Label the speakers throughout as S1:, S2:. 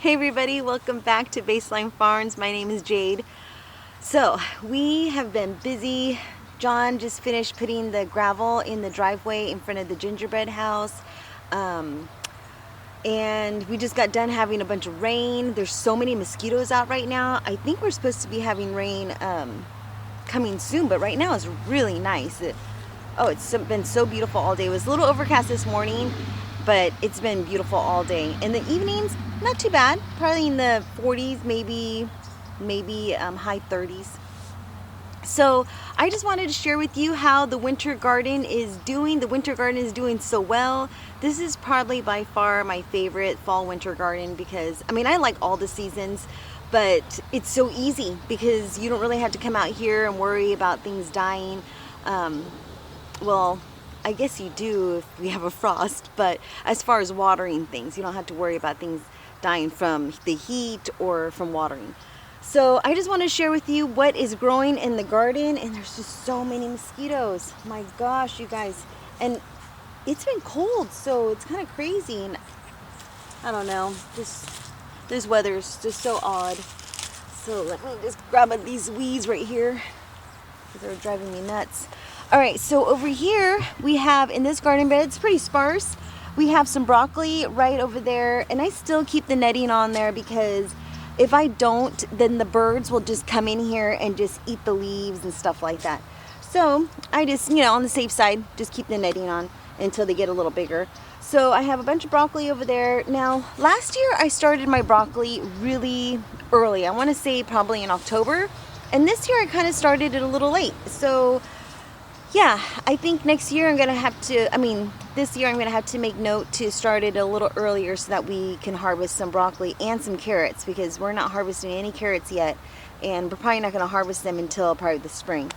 S1: Hey everybody, welcome back to Baseline Farms. My name is Jade. So we have been busy. John just finished putting the gravel in the driveway in front of the gingerbread house. And we just got done having a bunch of rain. There's so many mosquitoes out right now. I think we're supposed to be having rain coming soon, but right now it's really nice. It's been so beautiful all day. It was a little overcast this morning, but it's been beautiful all day. In the evenings, not too bad. Probably in the 40s, maybe high 30s. So I just wanted to share with you how the winter garden is doing. The winter garden is doing so well. This is probably by far my favorite fall winter garden because, I mean, I like all the seasons, but it's so easy because you don't really have to come out here and worry about things dying. Well, I guess you do if we have a frost, but as far as watering things, you don't have to worry about things dying from the heat or from watering. So I just want to share with you what is growing in the garden, and there's just so many mosquitoes. My gosh, you guys. And it's been cold, so it's kind of crazy, and I don't know, this weather's just so odd. So let me just grab these weeds right here because they're driving me nuts. All right, so over here we have, in this garden bed, it's pretty sparse. We have some broccoli right over there, and I still keep the netting on there because if I don't, then the birds will just come in here and just eat the leaves and stuff like that. So I just, on the safe side, just keep the netting on until they get a little bigger. So I have a bunch of broccoli over there. Now, last year I started my broccoli really early. I want to say probably in October. And this year I kind of started it a little late. So yeah, I think next year this year I'm going to have to make note to start it a little earlier so that we can harvest some broccoli and some carrots, because we're not harvesting any carrots yet, and we're probably not going to harvest them until probably the spring.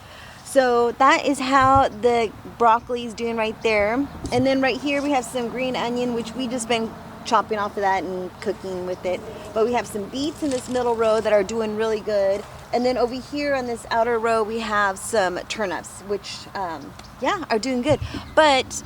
S1: So that is how the broccoli is doing right there. And then right here we have some green onion, which we just been chopping off of that and cooking with it. But we have some beets in this middle row that are doing really good. And then over here on this outer row, we have some turnips, which, are doing good. But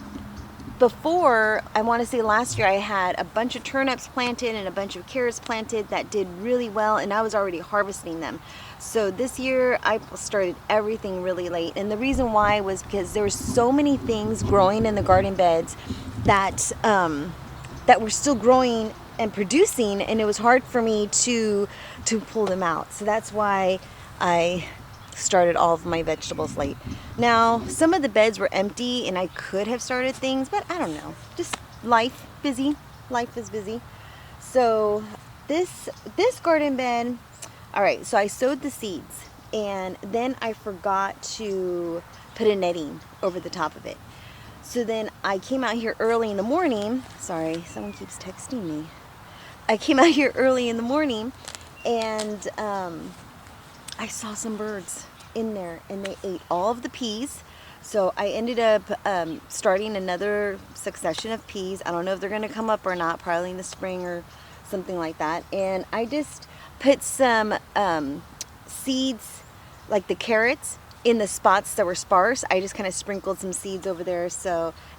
S1: before, I want to say last year, I had a bunch of turnips planted and a bunch of carrots planted that did really well, and I was already harvesting them. So this year, I started everything really late. And the reason why was because there were so many things growing in the garden beds that were still growing and producing, and it was hard for me to pull them out. So that's why I started all of my vegetables late. Now, some of the beds were empty and I could have started things, but I don't know. Just life is busy. So this garden bed, all right, so I sowed the seeds and then I forgot to put a netting over the top of it. So then I came out here early in the morning. Sorry, someone keeps texting me. I came out here early in the morning and I saw some birds in there and they ate all of the peas. So I ended up starting another succession of peas. I don't know if they're going to come up or not, probably in the spring or something like that. And I just put some seeds, like the carrots, in the spots that were sparse. I just kind of sprinkled some seeds over there,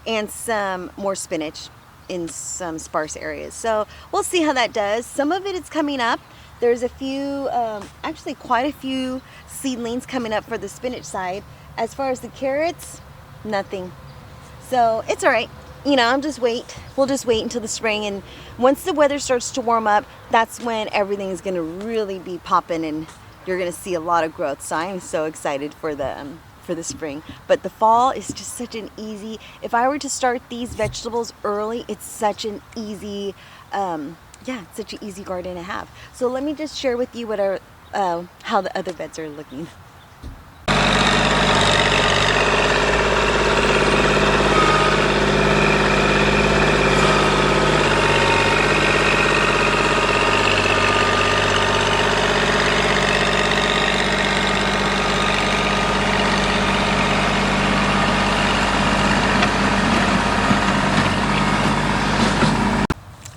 S1: and some more spinach in some sparse areas. So we'll see how that does. Some of it is coming up. There's a few, actually quite a few seedlings coming up for the spinach side. As far as the carrots, nothing. So it's all right. We'll just wait until the spring, and once the weather starts to warm up, that's when everything is going to really be popping and you're going to see a lot of growth. So I'm so excited for the spring. But the fall is just such an easy, if I were to start these vegetables early, it's such an easy, such an easy garden to have. So let me just share with you how the other beds are looking.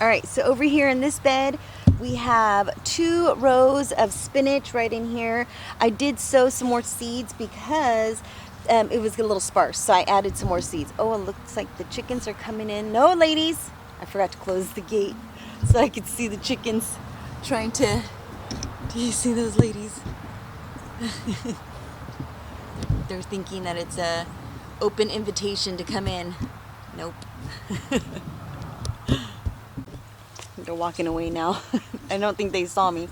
S1: All right, so over here in this bed, we have 2 rows of spinach right in here. I did sow some more seeds because it was a little sparse, so I added some more seeds. Oh, it looks like the chickens are coming in. No, ladies, I forgot to close the gate so I could see the chickens. trying to, do you see those ladies? They're thinking that it's a open invitation to come in. Nope. They're walking away now. I don't think they saw me.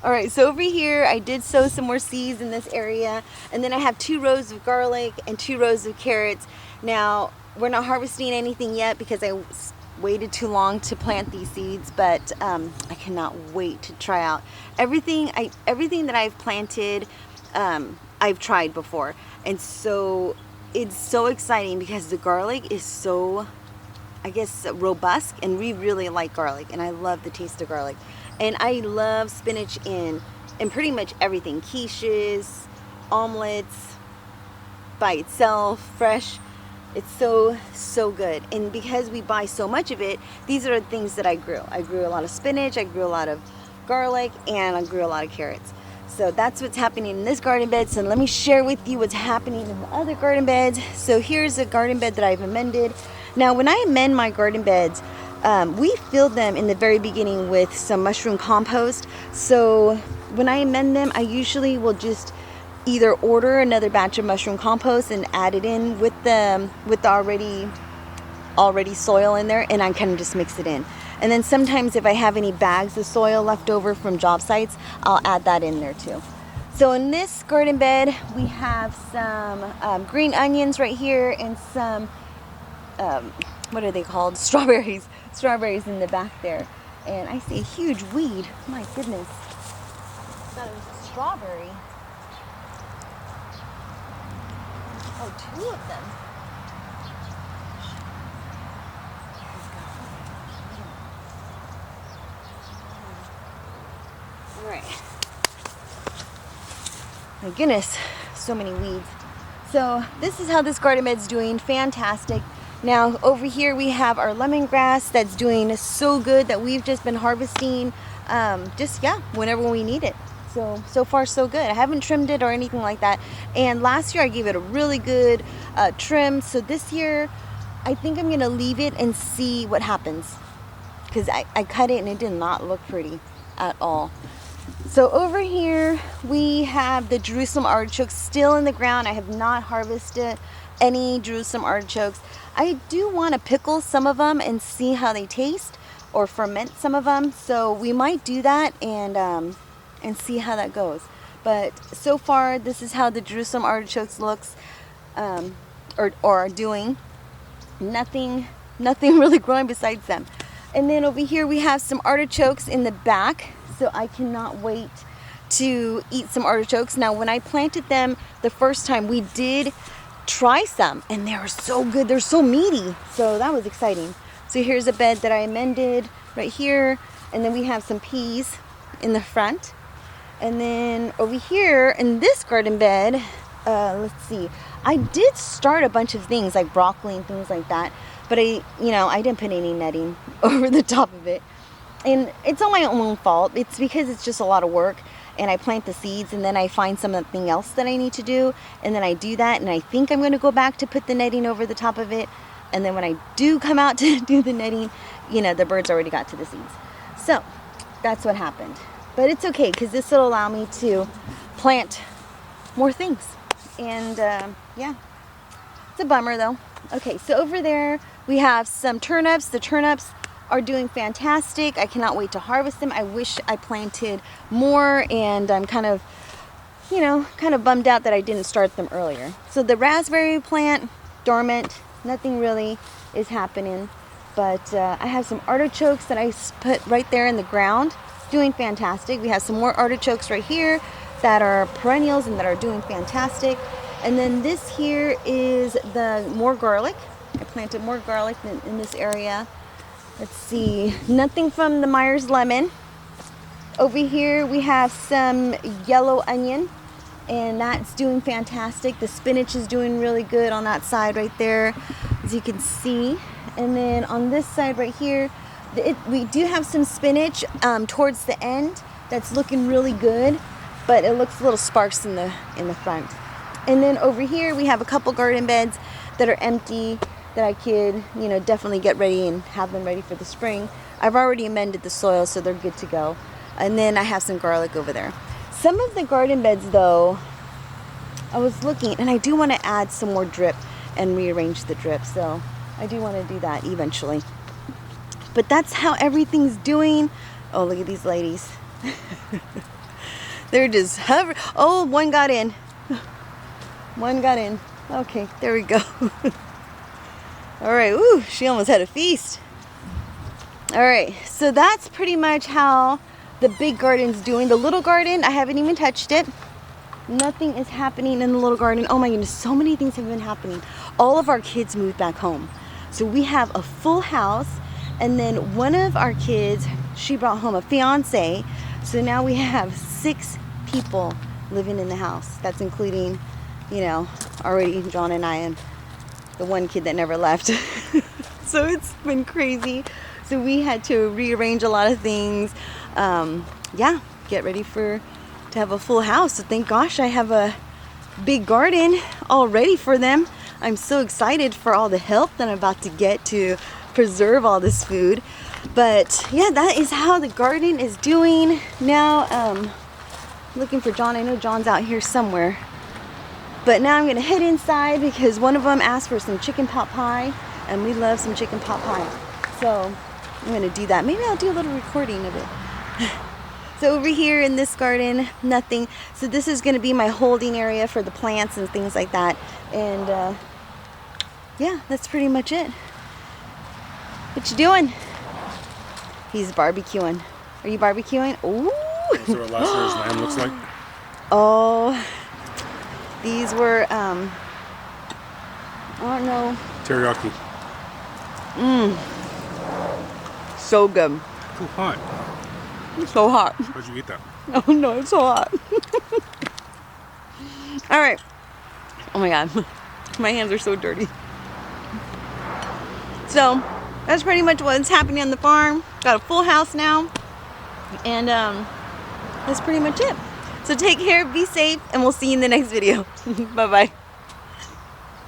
S1: All right, so over here, I did sow some more seeds in this area. And then I have 2 rows of garlic and 2 rows of carrots. Now, we're not harvesting anything yet because I waited too long to plant these seeds, but I cannot wait to try out everything that I've planted. I've tried before, and so it's so exciting because the garlic is so, I guess, robust, and we really like garlic, and I love the taste of garlic. And I love spinach in pretty much everything: quiches, omelets, by itself, fresh. It's so good. And because we buy so much of it, these are the things that I grew. I grew a lot of spinach, I grew a lot of garlic, and I grew a lot of carrots. So that's what's happening in this garden bed. So let me share with you what's happening in the other garden beds. So here's a garden bed that I've amended. Now, when I amend my garden beds, we filled them in the very beginning with some mushroom compost. So when I amend them, I usually will just either order another batch of mushroom compost and add it in with the already soil in there, and I kind of just mix it in. And then sometimes if I have any bags of soil left over from job sites, I'll add that in there too. So in this garden bed, we have some green onions right here, and some what are they called? Strawberries in the back there. And I see a huge weed. My goodness, I thought it was a strawberry. Oh, 2 of them. All right. My goodness, so many weeds. So this is how this garden bed's doing. Fantastic. Now over here we have our lemongrass that's doing so good that we've just been harvesting whenever we need it. So far so good. I haven't trimmed it or anything like that. And last year I gave it a really good trim. So this year I think I'm gonna leave it and see what happens, because I cut it and it did not look pretty at all. So over here we have the Jerusalem artichokes still in the ground. I have not harvested any Jerusalem artichokes. I do want to pickle some of them and see how they taste, or ferment some of them. So we might do that and see how that goes. But so far, this is how the Jerusalem artichokes looks, or are doing. Nothing really growing besides them. And then over here we have some artichokes in the back. So I cannot wait to eat some artichokes. Now, when I planted them the first time, we did try some, and they were so good. They're so meaty. So that was exciting. So here's a bed that I amended right here. And then we have some peas in the front. And then over here in this garden bed, let's see, I did start a bunch of things like broccoli and things like that, but I didn't put any netting over the top of it. And it's all my own fault. It's because it's just a lot of work, and I plant the seeds and then I find something else that I need to do, and then I do that, and I think I'm going to go back to put the netting over the top of it. And then when I do come out to do the netting, the birds already got to the seeds. So that's what happened. But it's okay, because this will allow me to plant more things. And yeah, it's a bummer though. Okay, so over there we have some turnips. The turnips are doing fantastic. I cannot wait to harvest them. I wish I planted more, and I'm kind of bummed out that I didn't start them earlier. So the raspberry plant, dormant, nothing really is happening. But I have some artichokes that I put right there in the ground, doing fantastic. We have some more artichokes right here that are perennials and that are doing fantastic. And then this here is the more garlic. I planted more garlic in this area. Let's see, nothing from the Myers lemon. Over here we have some yellow onion, and that's doing fantastic. The spinach is doing really good on that side right there, as you can see. And then on this side right here, we do have some spinach towards the end that's looking really good, but it looks a little sparse in the front. And then over here we have a couple garden beds that are empty, that I could, definitely get ready and have them ready for the spring. I've already amended the soil, so they're good to go. And then I have some garlic over there. Some of the garden beds though, I was looking, and I do want to add some more drip and rearrange the drip. So I do want to do that eventually. But that's how everything's doing. Oh, look at these ladies. They're just hovering. Oh, one got in. One got in. Okay, there we go. All right, ooh, she almost had a feast. All right, so that's pretty much how the big garden's doing. The little garden, I haven't even touched it. Nothing is happening in the little garden. Oh my goodness, so many things have been happening. All of our kids moved back home. So we have a full house, and then one of our kids, she brought home a fiance. So now we have 6 people living in the house. That's including, you know, already John and I and the one kid that never left. So it's been crazy. So we had to rearrange a lot of things. Yeah, get ready to have a full house. So thank gosh I have a big garden all ready for them. I'm so excited for all the help that I'm about to get to preserve all this food. But yeah, that is how the garden is doing now. Looking for John. I know John's out here somewhere. But now I'm gonna head inside because one of them asked for some chicken pot pie, and we love some chicken pot pie. So I'm gonna do that. Maybe I'll do a little recording of it. So over here in this garden, nothing. So this is gonna be my holding area for the plants and things like that. And yeah, that's pretty much it. What you doing? He's barbecuing. Are you barbecuing? Ooh.
S2: Those are what last year's lamb looks like.
S1: Oh, these were, I don't know.
S2: Teriyaki.
S1: So good.
S2: Too hot.
S1: It's so hot.
S2: How'd you eat that?
S1: Oh no, it's so hot. All right. Oh my God. My hands are so dirty. So that's pretty much what's happening on the farm. Got a full house now. And that's pretty much it. So take care, be safe, and we'll see you in the next video. Bye-bye.